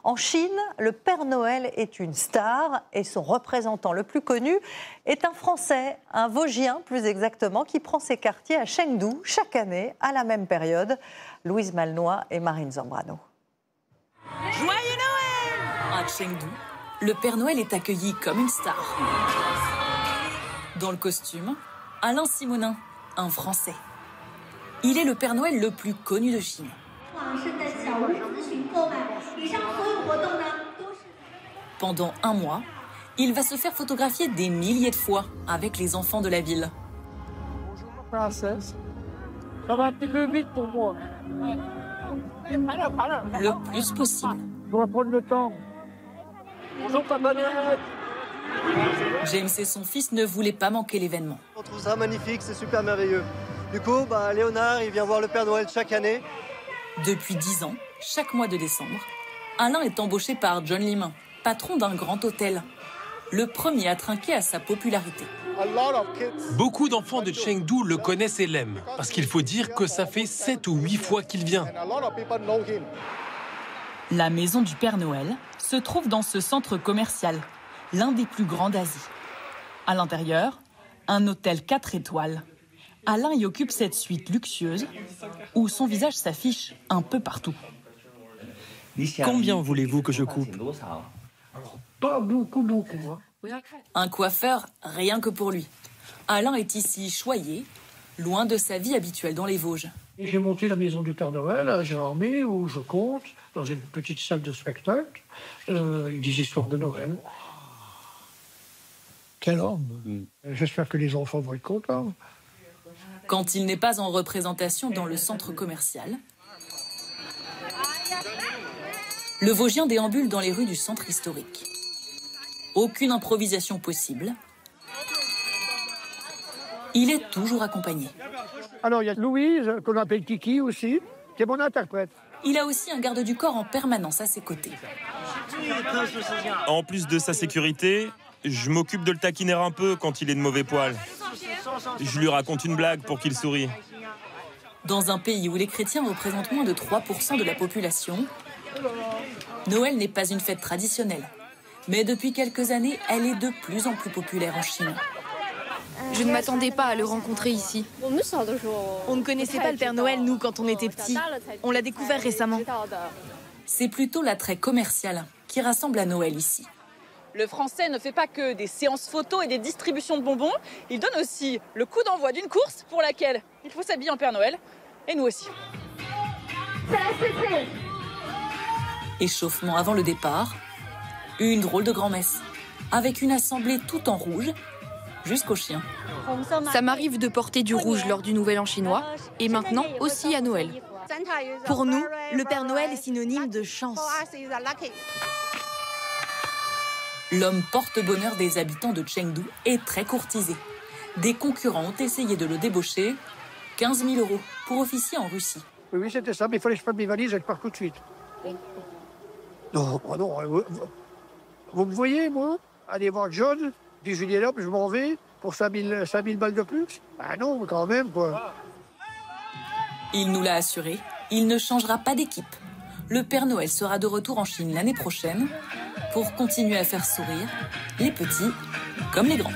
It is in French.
En Chine, le Père Noël est une star et son représentant le plus connu est un Français, un Vosgien plus exactement, qui prend ses quartiers à Chengdu chaque année à la même période. Louise Malnois et Marine Zambrano. Joyeux Noël! À Chengdu, le Père Noël est accueilli comme une star. Dans le costume, Alain Simonin, un Français. Il est le Père Noël le plus connu de Chine. Pendant un mois, il va se faire photographier des milliers de fois avec les enfants de la ville. Bonjour princesse, ça va un petit peu vite pour moi. Le plus possible. On va prendre le temps. Bonjour Papa Noël. James et son fils ne voulaient pas manquer l'événement. On trouve ça magnifique, c'est super merveilleux. Du coup, Léonard, il vient voir le Père Noël chaque année. Depuis 10 ans, chaque mois de décembre, Alain est embauché par John Lim, patron d'un grand hôtel. Le premier à trinquer à sa popularité. Beaucoup d'enfants de Chengdu le connaissent et l'aiment, parce qu'il faut dire que ça fait 7 ou 8 fois qu'il vient. La maison du Père Noël se trouve dans ce centre commercial, l'un des plus grands d'Asie. À l'intérieur, un hôtel 4 étoiles. Alain y occupe cette suite luxueuse où son visage s'affiche un peu partout. Combien voulez-vous que je coupe? Pas beaucoup. Un coiffeur, rien que pour lui. Alain est ici choyé, loin de sa vie habituelle dans les Vosges. J'ai monté la maison du Père Noël à Gérardmer, où je compte, dans une petite salle de spectacle, des histoires de Noël. Quel homme! J'espère que les enfants vont être contents. Quand il n'est pas en représentation dans le centre commercial, le Vosgien déambule dans les rues du centre historique. Aucune improvisation possible. Il est toujours accompagné. Alors, il y a Louise, qu'on appelle Kiki aussi, qui est mon interprète. Il a aussi un garde du corps en permanence à ses côtés. En plus de sa sécurité, je m'occupe de le taquiner un peu quand il est de mauvais poil. Je lui raconte une blague pour qu'il sourie. Dans un pays où les chrétiens représentent moins de 3% de la population, Noël n'est pas une fête traditionnelle. Mais depuis quelques années, elle est de plus en plus populaire en Chine. Je ne m'attendais pas à le rencontrer ici. On ne connaissait pas le Père Noël, nous, quand on était petits. On l'a découvert récemment. C'est plutôt l'attrait commercial qui rassemble à Noël ici. Le Français ne fait pas que des séances photos et des distributions de bonbons. Il donne aussi le coup d'envoi d'une course pour laquelle il faut s'habiller en Père Noël. Et nous aussi. Échauffement avant le départ. Une drôle de grand-messe. Avec une assemblée tout en rouge, jusqu'aux chiens. Ça m'arrive de porter du rouge lors du Nouvel An chinois et maintenant aussi à Noël. Pour nous, le Père Noël est synonyme de chance. L'homme porte-bonheur des habitants de Chengdu est très courtisé. Des concurrents ont essayé de le débaucher. 15 000 € pour officier en Russie. Oui, c'était ça, mais il fallait que je prenne mes valises et que je parte tout de suite. Non, vous me voyez, moi, aller voir John, puis je lui dis là, je m'en vais pour 5 000 balles de plus? Ah non, quand même, quoi. Il nous l'a assuré, il ne changera pas d'équipe. Le Père Noël sera de retour en Chine l'année prochaine pour continuer à faire sourire les petits comme les grands.